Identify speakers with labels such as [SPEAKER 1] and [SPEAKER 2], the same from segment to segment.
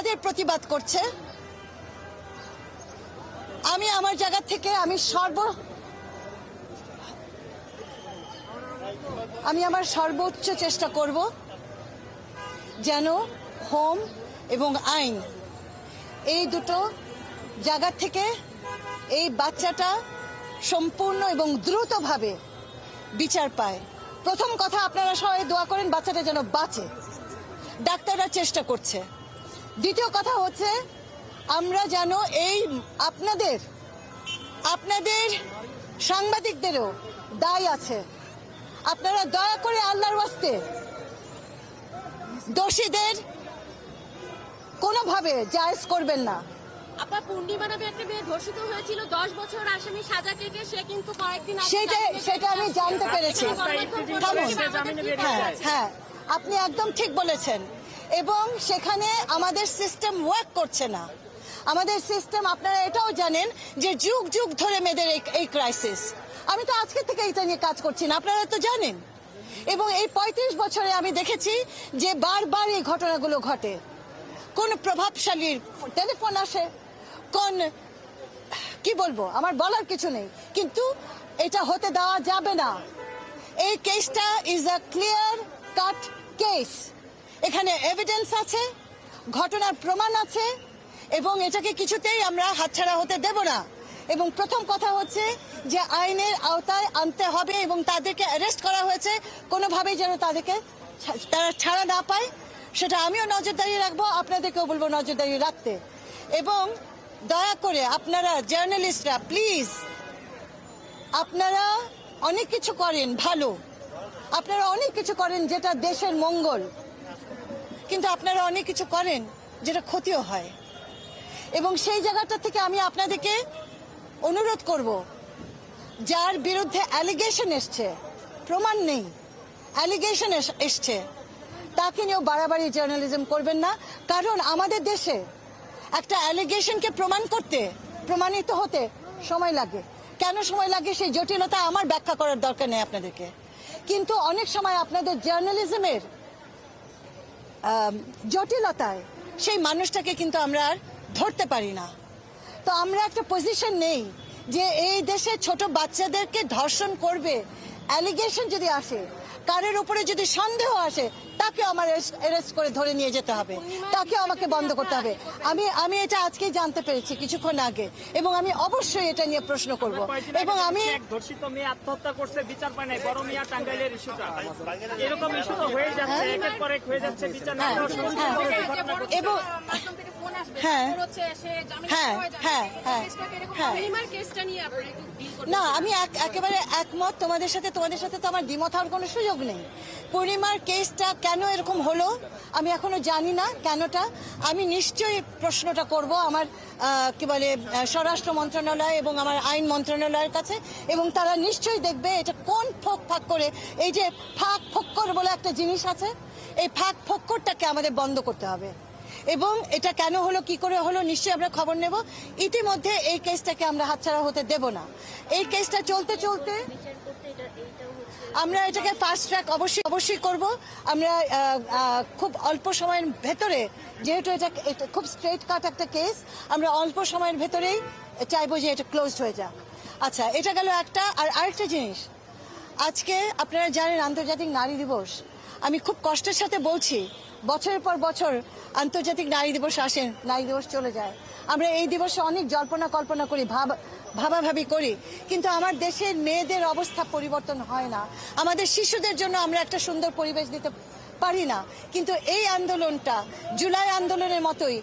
[SPEAKER 1] তাদের প্রতিবাদ করছে। আমি আমার জায়গা থেকে আমি আমার সর্বোচ্চ চেষ্টা করব যেন হোম এবং আইন এই দুটো জায়গা থেকে এই বাচ্চাটা সম্পূর্ণ এবং দ্রুতভাবে বিচার পায়। প্রথম কথা, আপনারা সবাই দোয়া করেন বাচ্চাটা যেন বাঁচে, ডাক্তাররা চেষ্টা করছে। দ্বিতীয় কথা হচ্ছে আমরা যেন এই আপনাদের সাংবাদিকদেরও দায় আছে, আপনারা দয়া করে আল্লাহর ওয়াস্তে দোষীদের কোনোভাবে জায়েজ করবেন না।
[SPEAKER 2] আপা, পূর্ণিমা নামে একটা মেয়ে ধর্ষিত হয়েছিল, 10 বছর আসামি সাজা কেটে সে কিন্তু কয়েকদিন
[SPEAKER 1] সেটা আমি জানতে পেরেছি। হ্যাঁ, আপনি একদম ঠিক বলেছেন। এবং সেখানে আমাদের সিস্টেম ওয়ার্ক করছে না। আমাদের সিস্টেম, আপনারা এটাও জানেন যে যুগ যুগ ধরে মেয়েদের এই ক্রাইসিস। আমি তো আজকে থেকে এটা নিয়ে কাজ করছি না, আপনারা তো জানেন। এবং এই 35 বছরে আমি দেখেছি যে বারবার এই ঘটনাগুলো ঘটে। কোন প্রভাবশালীর টেলিফোন আসে, কি বলবো, আমার বলার কিছু নেই, কিন্তু এটা হতে দেওয়া যাবে না। এই কেসটা is a clear cut case. এখানে এভিডেন্স আছে, ঘটনার প্রমাণ আছে, এবং এটাকে কিছুতেই আমরা হাতছাড়া হতে দেব না। এবং প্রথম কথা হচ্ছে যে আইনের আওতায় আনতে হবে, এবং তাদেরকে অ্যারেস্ট করা হয়েছে, কোনোভাবেই যেন তারা ছাড়া না পায় সেটা আমিও নজরদারি রাখবো, আপনাদেরকেও বলবো নজরদারি রাখতে। এবং দয়া করে আপনারা জার্নালিস্টরা প্লিজ, আপনারা অনেক কিছু করেন ভালো, আপনারা অনেক কিছু করেন যেটা দেশের মঙ্গল, কিন্তু আপনারা অনেক কিছু করেন যেটা ক্ষতিও হয়। এবং সেই জায়গাটা থেকে আমি আপনাদেরকে অনুরোধ করব, যার বিরুদ্ধে অ্যালিগেশন এসছে, প্রমাণ নেই, অ্যালিগেশন এসছে, তাকে নিয়েও বাড়াবাড়ি জার্নালিজম করবেন না। কারণ আমাদের দেশে একটা অ্যালিগেশনকে প্রমাণিত হতে সময় লাগে। কেন সময় লাগে সেই জটিলতা আমার ব্যাখ্যা করার দরকার নেই আপনাদেরকে। কিন্তু অনেক সময় আপনাদের জার্নালিজমের জটিলতায় সেই মানুষটাকে কিন্তু আমরা আর ধরতে পারি না। তো আমরা একটা পজিশন নেই যে এই দেশে ছোট বাচ্চাদেরকে ধর্ষণ করবে, অ্যালিগেশন যদি আসে, কারের উপরে যদি সন্দেহ আসে, তাকে আমার অ্যারেস্ট করে ধরে নিয়ে যেতে হবে, তাকে আমাকে বন্ধ করতে হবে। আমি এটা আজকেই জানতে পেরেছি কিছুক্ষণ আগে, এবং আমি অবশ্যই এটা নিয়ে প্রশ্ন করব। এবং আমি
[SPEAKER 3] ধর্ষিত মেয়ে আত্মহত্যা করছে, বিচার পায় নাই, বড় মিয়া টাঙ্গাইলের ইস্যুটা এরকম ইস্যু তো হয়ে যাচ্ছে, একের পর এক হয়ে যাচ্ছে, বিচার না
[SPEAKER 1] এবং না, আমি একেবারে একমত তোমাদের সাথে তো আমার দ্বিমত হওয়ার কোনো সুযোগ নেই। পূর্ণিমার কেসটা কেন এরকম হলো আমি এখনো জানি না কেনটা। আমি নিশ্চয়ই প্রশ্নটা করব আমার স্বরাষ্ট্র মন্ত্রণালয় এবং আমার আইন মন্ত্রণালয়ের কাছে, এবং তারা নিশ্চয়ই দেখবে এটা কোন ফাঁক করে, এই যে ফাঁক ফোক্কর বলে একটা জিনিস আছে, এই ফাঁক ফোক্করটাকে আমাদের বন্ধ করতে হবে। এবং এটা কেন হলো, কি করে হলো, নিশ্চয়ই আমরা খবর নেব। ইতিমধ্যে এই কেসটাকে আমরা হাতছাড়া হতে দেব না। এই কেসটা চলতে চলতে আমরা এটাকে ফাস্ট ট্র্যাক অবশ্যই করব। আমরা খুব অল্প সময়ের ভেতরে, যেহেতু এটা খুব স্ট্রেট কাট একটা কেস, আমরা অল্প সময়ের ভেতরেই চাইবো যে এটা ক্লোজড হয়ে যাক। আচ্ছা, এটা গেল একটা। আর আরেকটা জিনিস, আজকে আপনারা জানেন আন্তর্জাতিক নারী দিবস। আমি খুব কষ্টের সাথে বলছি, বছরের পর বছর আন্তর্জাতিক নারী দিবস আসে, নারী দিবস চলে যায়। আমরা এই দিবসে অনেক জল্পনা কল্পনা করি, ভাবাভাবি করি, কিন্তু আমার দেশের মেয়েদের অবস্থা পরিবর্তন হয় না। আমাদের শিশুদের জন্য আমরা একটা সুন্দর পরিবেশ দিতে পারি না। কিন্তু এই আন্দোলনটা জুলাই আন্দোলনের মতোই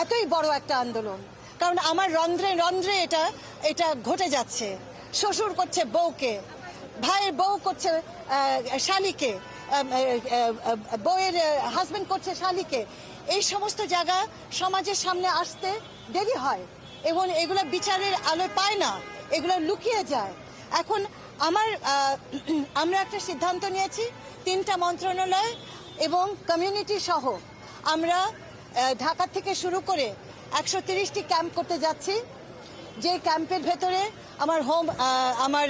[SPEAKER 1] এতই বড় একটা আন্দোলন, কারণ আমার রন্ধ্রে রন্ধ্রে এটা ঘটে যাচ্ছে। শ্বশুর করছে বউকে, ভাইয়ের বউ করছে শালিকে, বউয়ের হাজবেন্ড করছে শালিকে। এই সমস্ত জায়গা সমাজের সামনে আসতে দেরি হয়, এবং এগুলো বিচারের আলো পায় না, এগুলো লুকিয়ে যায়। এখন আমরা একটা সিদ্ধান্ত নিয়েছি, 3টা মন্ত্রণালয় এবং কমিউনিটি সহ আমরা ঢাকা থেকে শুরু করে 130টি ক্যাম্প করতে যাচ্ছি। যে ক্যাম্পের ভেতরে আমার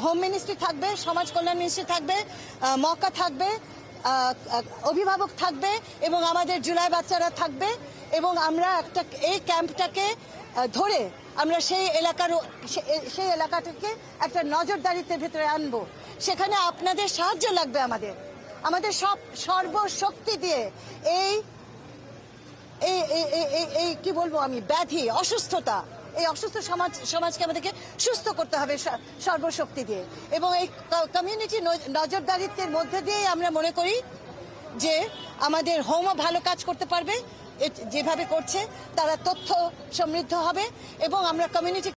[SPEAKER 1] হোম মিনিস্ট্রি থাকবে, সমাজ কল্যাণ মিনিস্ট্রি থাকবে, মক্কা থাকবে, অভিভাবক থাকবে, এবং আমাদের জুলাই বাচ্চারা থাকবে। এবং আমরা এই ক্যাম্পটাকে ধরে আমরা সেই এলাকাটাকে একটা নজরদারিতে ভেতরে আনবো। সেখানে আপনাদের সাহায্য লাগবে, আমাদের সর্বশক্তি দিয়ে এই কি বলবো আমি, ব্যাধি, অসুস্থতা, এই অসুস্থ সমাজকে আমাদেরকে সুস্থ করতে হবে সর্বশক্তি দিয়ে। এবং এই কমিউনিটি নজরদারিত্বের মধ্যে দিয়ে আমরা মনে করি যে আমাদের হোমও ভালো কাজ করতে পারবে, যেভাবে করছে তারা তথ্য সমৃদ্ধ হবে এবং আমরা কমিউনিটি